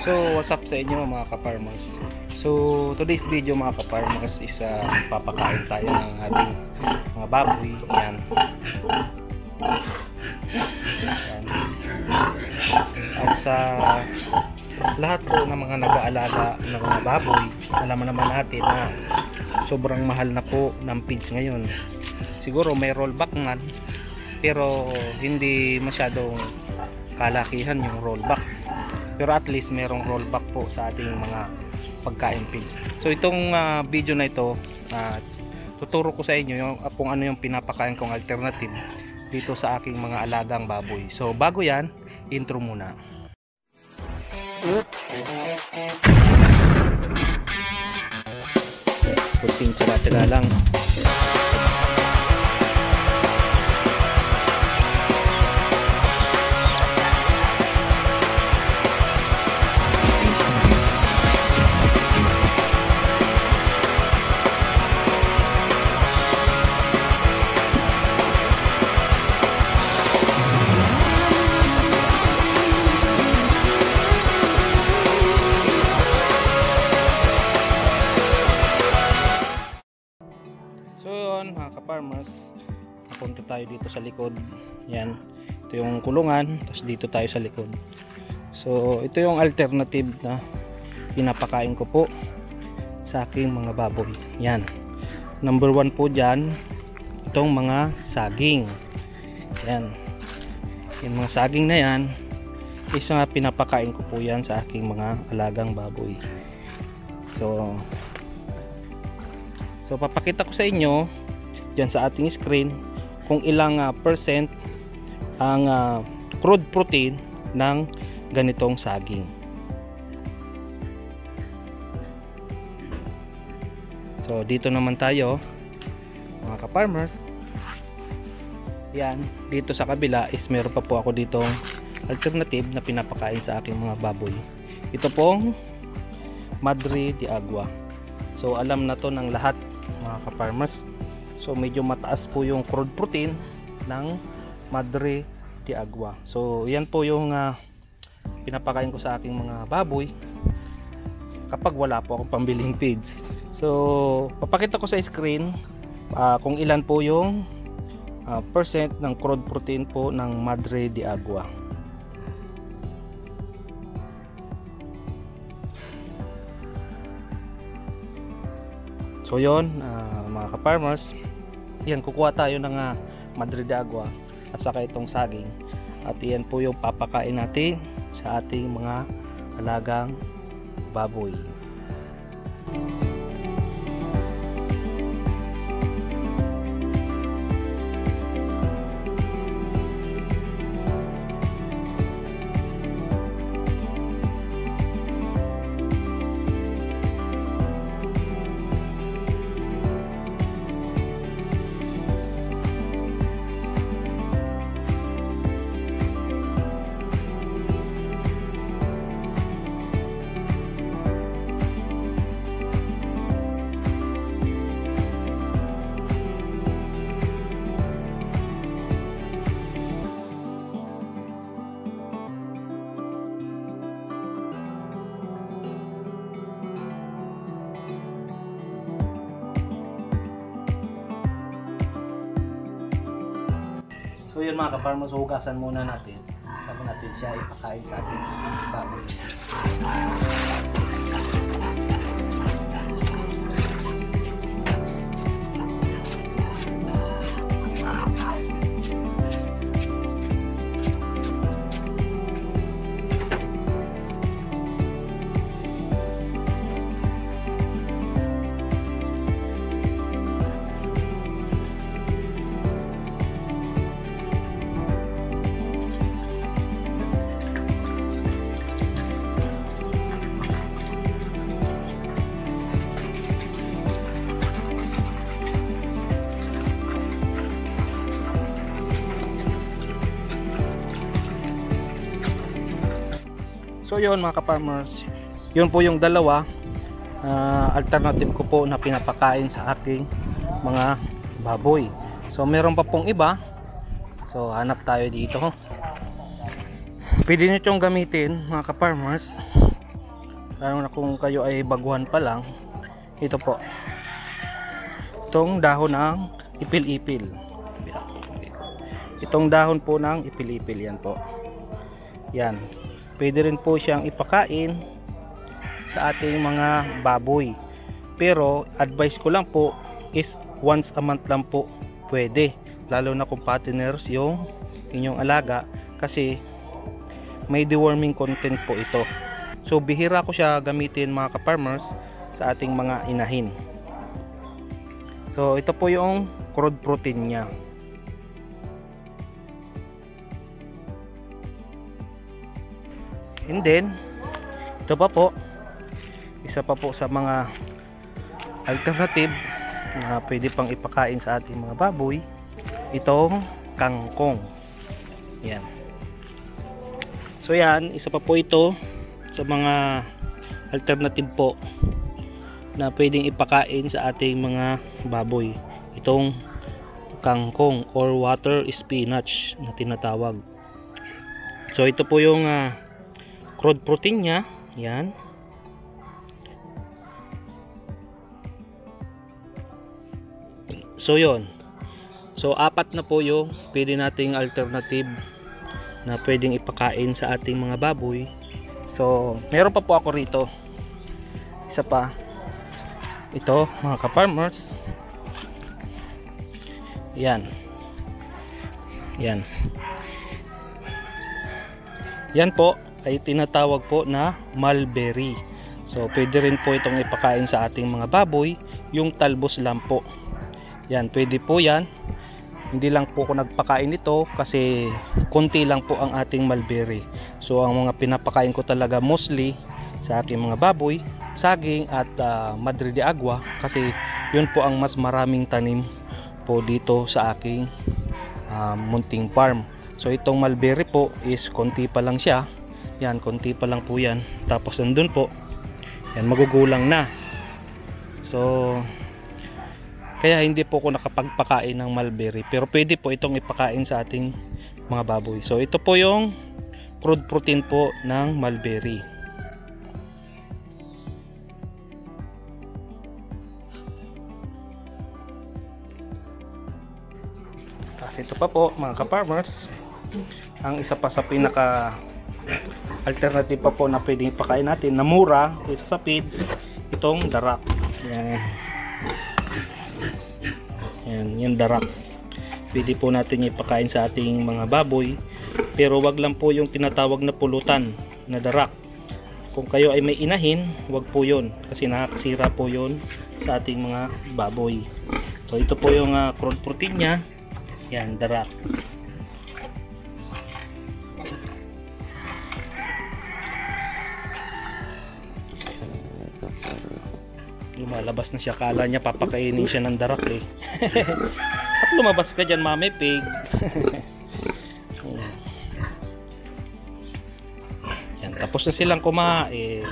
So what's up sa inyo mga ka-farmers? So today's video mga ka-farmers is papakain tayo ng ating mga baboy. Yan. Yan. At sa lahat po ng mga nag-aalaga ng mga baboy, alam naman natin na sobrang mahal na po ng feeds ngayon. Siguro may rollback man, pero hindi masyadong kalakihan yung rollback. Pero at least mayroong rollback po sa ating mga pagkain feeds. So itong video na ito, tuturo ko sa inyo kung ano yung pinapakain kong alternative dito sa aking mga alagang baboy. So bago yan, intro muna. Kunting tsaga-tsaga lang. Mga ka-farmers, napunta tayo dito sa likod. Yan, ito yung kulungan, tapos dito tayo sa likod. So ito yung alternative na pinapakain ko po sa aking mga baboy. Yan, number 1 po dyan, itong mga saging. Yan, yung mga saging na yan, isa nga pinapakain ko po yan sa aking mga alagang baboy. So papakita ko sa inyo dyan sa ating screen kung ilang percent ang crude protein ng ganitong saging. So dito naman tayo mga ka-farmers. Yan, dito sa kabila is meron pa po ako ditong alternative na pinapakain sa aking mga baboy. Ito pong Madre de Agua. So alam na to ng lahat mga ka-farmers. So medyo mataas po yung crude protein ng Madre de Agua. So yan po yung pinapakain ko sa aking mga baboy kapag wala po akong pambiling feeds. So papakita ko sa screen kung ilan po yung percent ng crude protein po ng Madre de Agua. So yun mga ka-farmers, yan, kukuha tayo ng Madre de Agua at saka itong saging, at yan po yung papakain natin sa ating mga alagang baboy. So yun mga ka-farmers, hugasan muna natin bago natin siya ipakain sa ating baboy. So yun mga ka-farmers, yun po yung dalawa alternative ko po na pinapakain sa aking mga baboy. So meron pa pong iba. So hanap tayo dito. Pwede nyo itong gamitin mga ka-farmers lalo na kung kayo ay baguhan pa lang. Ito po, itong dahon ng ipil-ipil. Itong dahon po ng ipil-ipil, yan po. Yan, pwede rin po siyang ipakain sa ating mga baboy, pero advice ko lang po is once a month lang po pwede, lalo na kung partners yung inyong alaga, kasi may deworming content po ito. So bihira ko siya gamitin mga ka-farmers sa ating mga inahin. So ito po yung crude protein niya. And then ito pa po, isa pa po sa mga alternative na pwede pang ipakain sa ating mga baboy, itong kangkong. Yan. So yan, isa pa po ito sa mga alternative po na pwedeng ipakain sa ating mga baboy, itong kangkong or water spinach na tinatawag. So ito po yung crude protein nya. Yan. So yon. So apat na po yung pwede nating alternative na pwedeng ipakain sa ating mga baboy. So meron pa po ako rito, isa pa. Ito mga ka-farmers, yan. Yan. Yan po ay tinatawag po na mulberry. So pwede rin po itong ipakain sa ating mga baboy, yung talbos lang po. Yan, pwede po yan. Hindi lang po ako nagpakain nito kasi konti lang po ang ating mulberry. So ang mga pinapakain ko talaga mostly sa aking mga baboy, saging at madre de agua, kasi yun po ang mas maraming tanim po dito sa aking munting farm. So itong mulberry po is konti pa lang siya. Yan, konti pa lang po yan. Tapos nandun po, yan, magugulang na. So kaya hindi po ako nakapagpakain ng mulberry, pero pwede po itong ipakain sa ating mga baboy. So ito po yung crude protein po ng mulberry. Tapos ito pa po mga ka-farmers, ang isa pa sa pinaka alternative pa po na pwedeng ipakain natin na mura isa sa feeds, itong darak. Yan. Yan, yung darak. Pwede po natin ipakain sa ating mga baboy, pero wag lang po yung tinatawag na pulutan na darak. Kung kayo ay may inahin, wag po yun, kasi nakakasira po yun sa ating mga baboy. So ito po yung crude protein nya. Yan, darak. Lumalabas na siya, kala niya papakainin siya ng darak eh. At lumabas ka dyan, mami pig. Yan, tapos na silang kumain.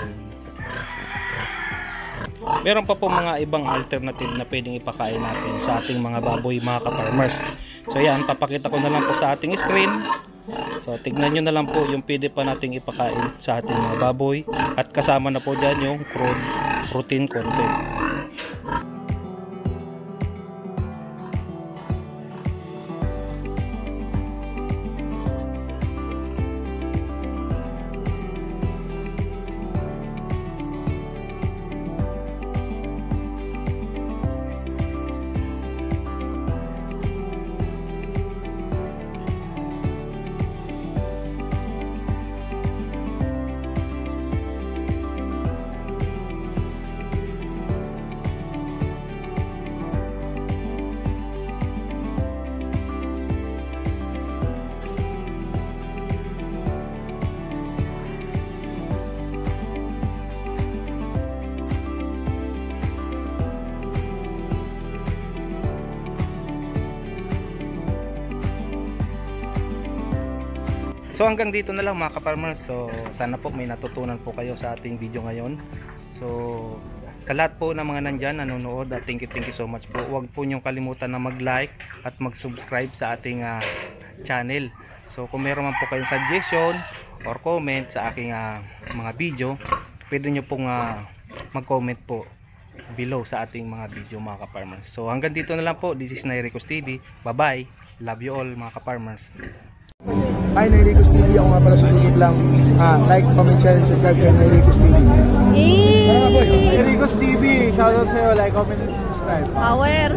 Meron pa po mga ibang alternative na pwedeng ipakain natin sa ating mga baboy, mga ka-farmers. So yan, papakita ko na lang po sa ating screen. So tignan nyo na lang po yung pwede pa nating ipakain sa ating mga baboy, at kasama na po dyan yung crude protein content. So hanggang dito na lang mga ka-farmers. So sana po may natutunan po kayo sa ating video ngayon. So sa lahat po ng mga nandyan nanonood, thank you so much po. Huwag po niyong kalimutan na mag-like at mag-subscribe sa ating channel. So kung meron man po kayong suggestion or comment sa aking mga video, pwede nyo pong mag-comment po below sa ating mga video mga ka-farmers. So hanggang dito na lang po. This is Nairicos TV. Bye bye. Love you all mga ka-farmers. Hi, Nairicos TV. Ako nga pala sumigit lang. Like, comment, share, and subscribe kay Nairicos TV. Nairicos TV. Shoutout sa'yo. Like, comment, and subscribe. Power!